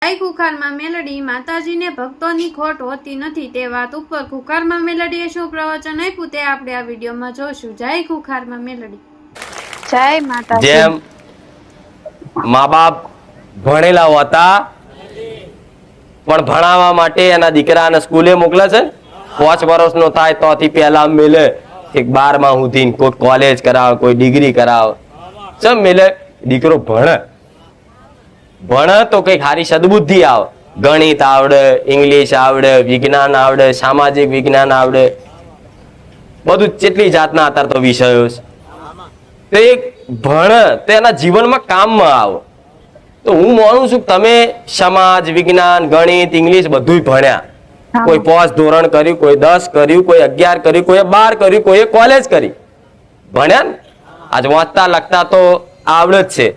જાય ખુખારમાં મેલડી, માતાજીને ભક્તોની ખોટ હોતી નથી તે વાત ઉપર ખુખારમાં મેલડીએ શું પ્રવચન આપ્યું તે આપણે આ વિડીયોમાં જોશું. જય ખુખારમાં મેલડી. જય માતાજી. જેમ મા બાપ ભણેલા હોતા પણ ભણાવવા માટે એના દીકરાને સ્કૂલે મોકલે છે. 5 વર્ષનો થાય તોથી પહેલા મેલે એક 12માં સુધી કોઈ કોલેજ કરાવે, કોઈ ડિગ્રી કરાવે. ચમ મેલે દીકરો ભણે તો કઈ સારી સદબુદ્ધિ આવે. ગણિત આવડે, ઇંગ્લિશ આવડે, વિજ્ઞાન આવડે, સામાજિક વિજ્ઞાન આવડે, બધું કેટલી જાતના અત્યારે તો વિષયો છે. તે ભણે તો એના જીવનમાં કામમાં આવે. તો હું માનું છું કે તમે સમાજ વિજ્ઞાન, ગણિત, ઇંગ્લિશ બધું ભણ્યા. કોઈ 5 ધોરણ કર્યું, કોઈ 10 કર્યું, કોઈ 11 કર્યું, કોઈ 12 કર્યું, કોઈ કોલેજ કરી. ભણ્યા ને આજ વાંચતા લખતા તો આવડે જ છે.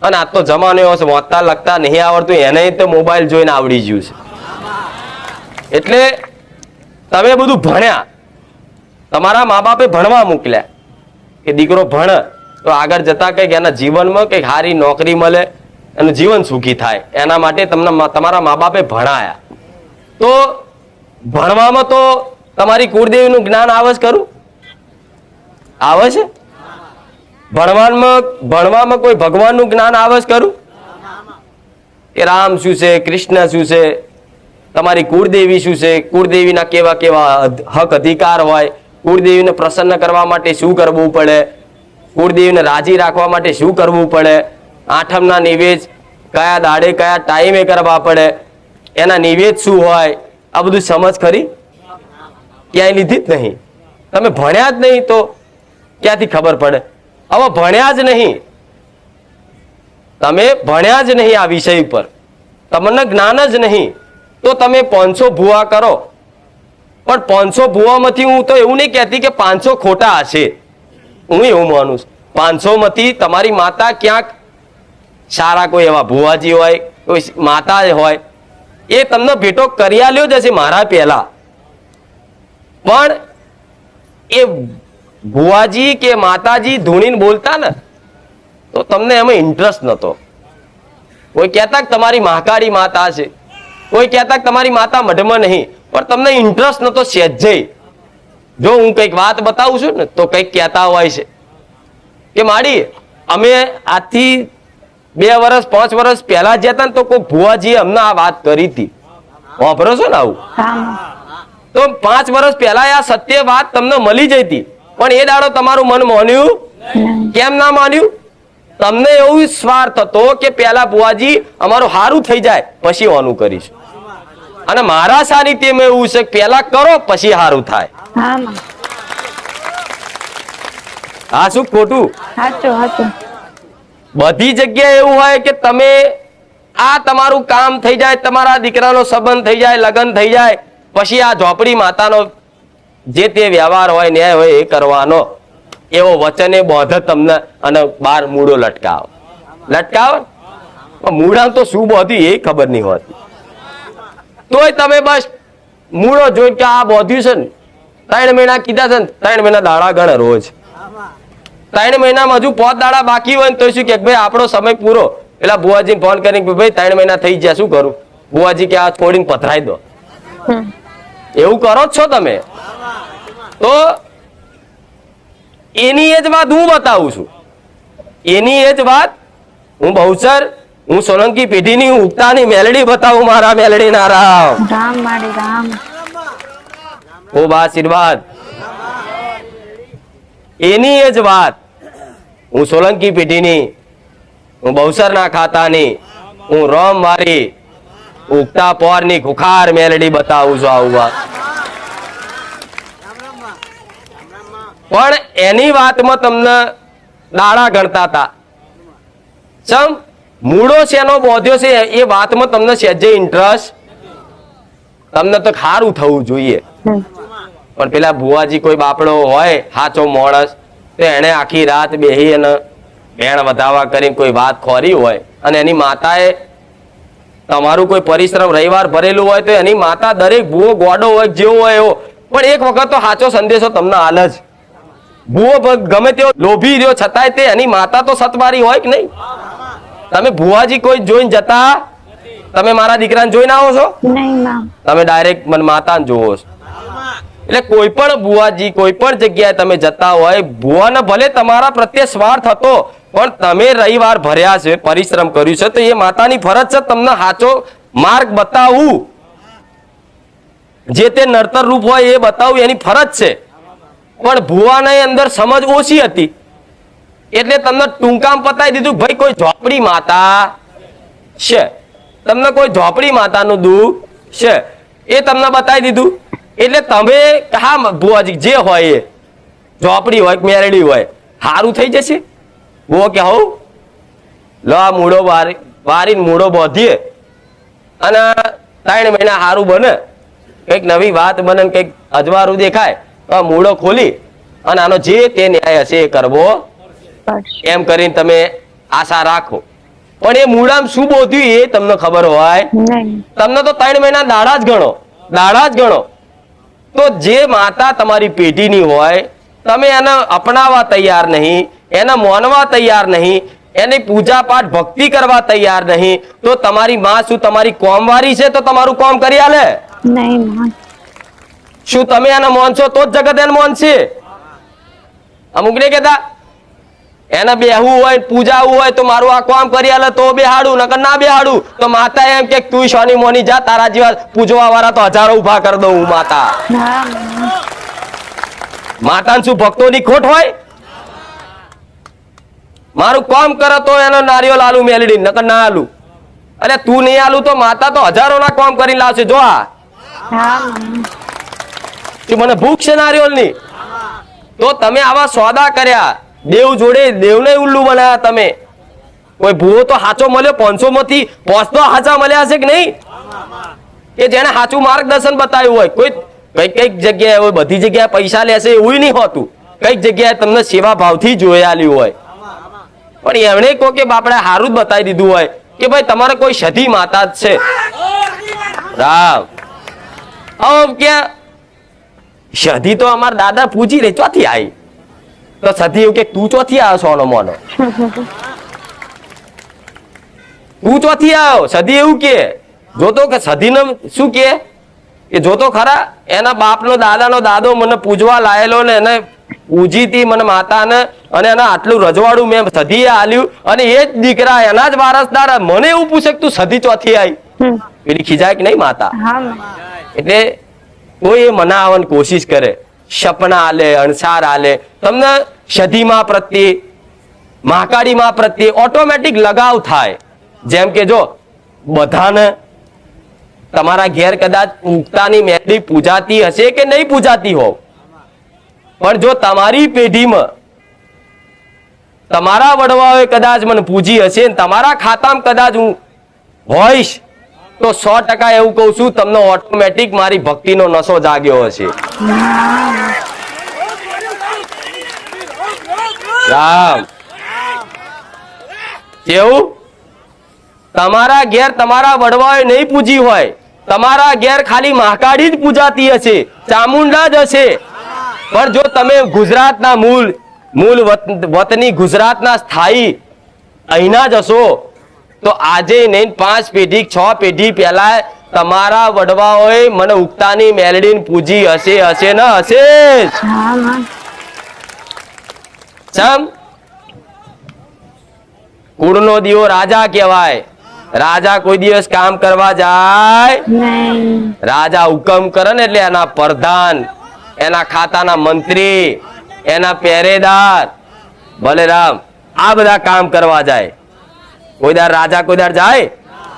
અને આજ તો જમાનો એવો છે વાંચતા લખતા નહીં આવડતું એને તો મોબાઈલ જોઈને આવડી ગયું છે. એટલે તમે બધું ભણ્યા, તમારા મા બાપે ભણવા મોકલ્યા કે દીકરો ભણે તો આગળ જતા કંઈક એના જીવનમાં કંઈક સારી નોકરી મળે, એનું જીવન સુખી થાય. એના માટે તમને તમારા મા બાપે ભણાયા. તો ભણવામાં તો તમારી કુળદેવીનું જ્ઞાન આવે જ ખરું? આવે છે? ભણવામાં કોઈ ભગવાનનું જ્ઞાન આવે જ ખરું? કે રામ શું છે, કૃષ્ણ શું છે, તમારી કુળદેવી શું છે, કુળદેવીના કેવા કેવા હક અધિકાર હોય, કુળદેવીને પ્રસન્ન કરવા માટે શું કરવું પડે, કુળદેવીને રાજી રાખવા માટે શું કરવું પડે, આઠમના નિવેદ કયા દાડે કયા ટાઈમે કરવા પડે, એના નિવેદ શું હોય, આ બધું સમજ ખરી? ક્યાંય લીધી જ નહીં. તમે ભણ્યા જ નહીં તો ક્યાંથી ખબર પડે? હવે ભણ્યા જ નહીં, તમે ભણ્યા જ નહીં આ વિષય ઉપર, તમને જ્ઞાન જ નહીં, તો તમે 500 ભૂવા કરો. પણ 500 ભૂવામાંથી હું તો એવું નહીં કહેતી કે 500 ખોટા હશે. હું એવું માનું છું 500 માંથી તમારી માતા ક્યાંક સારા કોઈ એવા ભુવાજી હોય, કોઈ માતા હોય, એ તમને ભેટો કરી આલ્યો જ હશે મારા પહેલા. પણ એ ભુવાજી કે માતાજી ધૂણીને બોલતા ને તો તમને એમાં ઇન્ટરેસ્ટ નતો. કોઈ કહેતા કે તમારી મહાકાળી માતા છે, કોઈ કહેતા કે તમારી માતા મઢમાં નહીં, પણ તમને ઇન્ટરેસ્ટ નતો સહેજે. જો હું કંઈક વાત બતાવું છું ને તો કંઈક કહેતા હોય છે કે માડી અમે આજથી 2 વર્ષ 5 વર્ષ પહેલા જતા ને તો કોઈ ભુવાજીએ અમને આ વાત કરી હતી. વાપરો છો ને આવું? તો 5 વર્ષ પહેલા આ સત્ય વાત તમને મળી જતી, પણ એ દાડો તમારું મન માન્યું? કેમ ના માન્યું? તમને એવું સ્વાર્થ હતો કે પેલા ભુવાજી અમારું સારું થઈ જાય પછી ઓનું કરીશું, અને મારા સાનિધ્યમાં એવું છે પેલા કરો પછી સારું થાય. હા શું ખોટું? બધી જગ્યાએ એવું હોય કે તમે આ તમારું કામ થઈ જાય, તમારા દીકરાનો સંબંધ થઈ જાય, લગ્ન થઈ જાય, પછી આ ઝોપડી માતાનો જે તે વ્યવહાર હોય, ન્યાય હોય એ કરવાનો. એવો વચને બોધ તમને અને 12 મૂળો લટકાવે. મૂળા તો શું બોધ્યું એ ખબર નહીં હોતી, તોય તમે બસ મૂળો જોઈ કે આ બોધ્યું છે ને 3 મહિના કીધા છે ને 3 મહિના દાડા ગણે રોજ. 3 મહિનામાં હજુ 5 દાડા બાકી હોય ને તો શું કે ભાઈ આપણો સમય પૂરો. પેલા બુવાજીને ફોન કરીને ભાઈ 3 મહિના થઈ ગયા શું કરું? બુવાજી કે આ છોડીને પથરાઈ દો. એવું કરો જ છો તમે. તો એની એ જ વાત હું બતાવું છું, એની એ જ વાત હું બહુચર, હું સોલંકી પેઢીની ઉગતાની મેલડી બતાવું. મારા મેલડી ના રામ રામ ખૂબ આશીર્વાદ. એની એ જ વાત હું સોલંકી પેઢીની, હું બહુચર ના ખાતાની, હું રોમ વાળી ઉગતા પોરની ખુખાર મેલડી બતાવું છું. આવું વાત પણ એની વાતમાં તમને દાડા ગણતા હતા. ચમ મૂળો શેનો બોધ્યો છે એ વાતમાં તમને સહેજે ઇન્ટરેસ્ટ? તમને તો ખારું થવું જોઈએ. પણ પેલા ભુવાજી કોઈ બાપડો હોય સાચો માણસ, તો એને આખી રાત બેહી અને ભેણ વધાવા કરીને કોઈ વાત ખોરી હોય, અને એની માતાએ તમારું કોઈ પરિશ્રમ રવિવાર ભરેલું હોય તો એની માતા દરેક ભૂવો ગોડો હોય જેવો હોય એવો, પણ એક વખત તો સાચો સંદેશો તમને હાલ જ. ભૂવો ગમે તેવો લોભી રહ્યો છતાંય તે એની માતા તો સતવારી હોય કે નહીં? તમે ભુવાજી કોઈ જોઈને જતા તમે મારા દીકરાને જોઈને આવો છો? નહીં માં. તમે ડાયરેક્ટ મને માતાને જોવો છો. એટલે કોઈ પણ બુવાજી કોઈ પણ જગ્યાએ તમે જતા હોય, બુવાને ભલે તમારા પ્રત્યે સ્વાર્થ હતો, પણ તમે રવિવાર ભર્યા છે, પરિશ્રમ કર્યું છે, તો એ માતાની ફરજ છે તમને સાચો માર્ગ બતાવવું, જે તે નડતર રૂપ હોય એ બતાવવું એની ફરજ છે. પણ ભુવાની અંદર સમજ ઓછી હતી એટલે તમને ટૂંકામ પતાવી દીધું ભાઈ કોઈ ઝોપડી માતા છે, તમને કોઈ ઝોપડી માતાનું દુઃખ છે એ તમને બતાવી દીધું. એટલે તમે હા ભુવાજી જે હોય એ ઝોપડી હોય મેરડી હોય સારું થઈ જશે. બહુ કે હો લો આ મૂળો વારીને મૂળો બોધીએ અને 3 મહિના સારું બને, કંઈક નવી વાત બને, કંઈક અજવાળું દેખાય તો મૂળો ખોલી અને આનો જે તે ન્યાય હશે એ કરવો એમ કરીને તમે આશા રાખો. પણ એ મૂળામાં શું બોધ્યું એ તમને ખબર હોય નહીં. તમને તો 3 મહિના દાડા જ ગણો. તો જે માતા તમારી પેઢીની હોય તમે એને અપનાવવા તૈયાર નહીં, એને માનવા તૈયાર નહીં, એની પૂજા પાઠ ભક્તિ કરવા તૈયાર નહીં, તો તમારી માં શું તમારી કોમવારી છે તો તમારું કોમ કરી આલે? નહીં માં. શું તમે એને માનશો તો જ જગત એને માનશે? અમુક ને કહેતા એને બેહવું હોય પૂજાવું હોય તો મારું આ કામ કરી આલે તો બેહાડું, નકર ના બેહાડું. તો માતા એમ કે તું શોની મોની જા, તારા જેવા પૂજવા વાળા તો હજારો ઉભા કરી દઉં હું માતા. હા માં. માતાને શું ભક્તોની ખોટ હોય? મારું કામ કરે તો એનો નારિયેળ આલુ મેલડી, નકર ના આલુ. અરે તું નહીં આલુ તો માતા તો હજારો ના કામ કરી લાવશે. જો આ હા માં. શું મને ભૂખ છે નારિયેળની? તો તમે આવા સોદા કર્યા, દેવ જોડે દેવને ઉલ્લુ બનાવ્યા તમે. કોઈ ભૂવો તો સાચો મળ્યો 500 માંથી 5 તો સાચા મળ્યા હશે કે નહીં? કે જેને સાચું માર્ગદર્શન બતાવ્યું હોય. કોઈ કઈક જગ્યાએ હોય, બધી જગ્યાએ પૈસા લેશે એવું નહીં હોતું. કઈક જગ્યાએ તમને સેવા ભાવથી જોયાલ્યું હોય. પણ એમણે કહો કે બાપડે સારું જ બતાવી દીધું હોય કે ભાઈ તમારે કોઈ સધી માતા જ છે. રામ કે સધી તો અમારા દાદા પૂજી રે ચોથી આવી, તો સધી એવું કે તું ચોથી આવ્યો સોનો મોનો? તું ચોથી આવ્યો? સધી એવું કે જોતો કે સધીને શું કે જોતો ખરા એના બાપનો દાદાનો દાદો મને પૂજવા લાયેલો ને એને પૂજીતી મને માતાને, અને એના આટલું રજવાડું મેં સધીએ આલ્યું, અને એ જ દીકરા એના જ વારસદાર મને એવું પૂછે કે તું સધી ચોથી આવી? પેલી ખીજાય કે નહીં માતા? હા માં. એટલે કોઈ એ મનાવવાની કોશિશ કરે, સપના આલે, અણસાર આલે, તમને સધીમાં પ્રત્યે મહાકાળીમાં પ્રત્યે ઓટોમેટિક લગાવ થાય. જેમ કે જો બધાને તમારા ઘેર કદાચ ઉગતાની મેલડી પૂજાતી હશે કે નહીં પૂજાતી હોવ, પણ જો તમારી પેઢીમાં તમારા વડવાઓએ કદાચ મને પૂજી હશે ને તમારા ખાતામાં કદાચ હું હોઈશ તો 100% એવું કહું છું તમને ઓટોમેટિક મારી ભક્તિનો નશો જાગ્યો હશે. રામ કેવું? તમારા ઘેર તમારા વડવાઓએ નહીં પૂજી હોય, તમારા ઘેર ખાલી મહાકાળી જ પૂજાતી હશે, ચામુંડા જ હશે, પણ જો તમે ગુજરાતના મૂળ વતની ગુજરાતના સ્થાયી અહીંના જ હશો તો આજે નહીં 5 પેઢી 6 પેઢી પહેલા તમારા વડવાઓએ મને ઉગતાની મેલડીને પૂજી હશે ને હશે જ. ચમ કુળનો દીવો રાજા કહેવાય. રાજા કોઈ દિવસ કામ કરવા જાય નહીં. રાજા હુકમ કરે ને એટલે એના પ્રધાન, એના ખાતાના મંત્રી, એના પહેરેદાર બલરામ આ બધા કામ કરવા જાય. કોઈદાર રાજા કોઈદાર જાય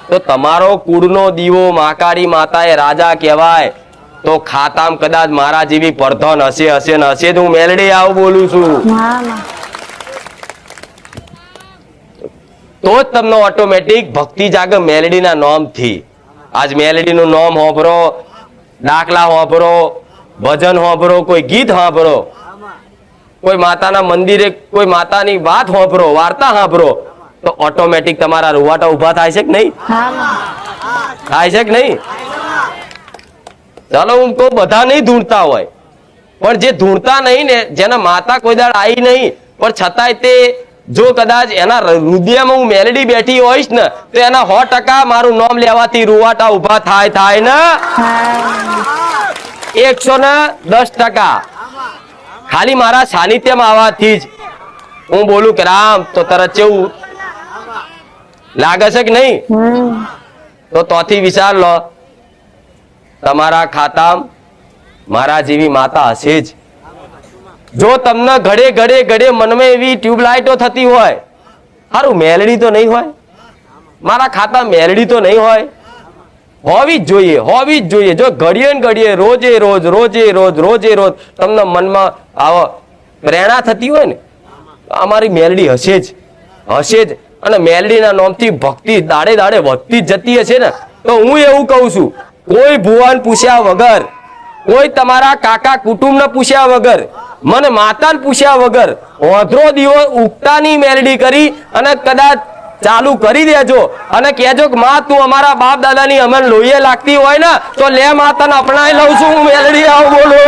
તો તમારો કુળનો દીવો મહાકાળી માતા એ રાજા કહેવાય. તો ખાતામાં કદાચ મારા જેવી પ્રધાન હશે ને હશે તો હું મેલડી આવું બોલું છું. તો જ તમને ઓટોમેટિક ભક્તિ જાગે મેલડીના નામથી. આજ મેલડીનું નામ હોભરો, દાખલા હોભરો, ભજન હોભરો, કોઈ ગીત હોભરો, કોઈ માતાના મંદિરે કોઈ માતાની વાત હોભરો, વાર્તા હોભરો, તો ઓટોમેટિક તમારા રૂવાટા ઉભા થાય છે કે નહીં? થાય છે કે નહીં? ચાલો હું કહું બધા નહીં ધૂણતા હોય, પણ જે ધૂણતા નહીં ને જેના માતા કોઈ દાડ આવી નહીં પણ છતાંય તે જો કદાચ એના હૃદયમાં હું મેલડી બેઠી હોઈશ ને તો એના 100% મારું નામ લેવાથી રૂવાટા ઉભા થાય ને થાય 110% ખાલી મારા સાનિધ્યમાં આવવાથી જ હું બોલું કે રામ તો તરત કેવું લાગે છે કે નહીં? તો તોથી વિચાર લો, તમારા ખાતામાં મારા જેવી માતા હશે જ. જો તમને ઘડે ઘડે ઘડે મનમાં એવી ટ્યુબલાઇટો થતી હોય, સારું મેલડી તો નહીં હોય, મારા ખાતા મેલડી તો નહીં હોય, હોવી જ જોઈએ. જો ઘડીએ ને ઘડીએ રોજે રોજ તમને મનમાં આવો પ્રેરણા થતી હોય ને, અમારી મેલડી હશે જ. અને મેલડીના નામથી ભક્તિ દાડે દાડે વધતી જ જતી હશે ને, તો હું એવું કહું છું, કોઈ ભુવાન પૂછ્યા વગર, કોઈ તમારા કાકા કુટુંબને પૂછ્યા વગર, મને માતાને પૂછ્યા વગર ઓધરો દીવો ઉગતાની મેલડી કરી અને કદાચ ચાલુ કરી દેજો અને કહેજો કે માં તું અમારા બાપ દાદાની અમને લોહીએ લાગતી હોય ને તો લે માતાને અપનાવી લઉં છું હું મેલડી. આવું બોલો.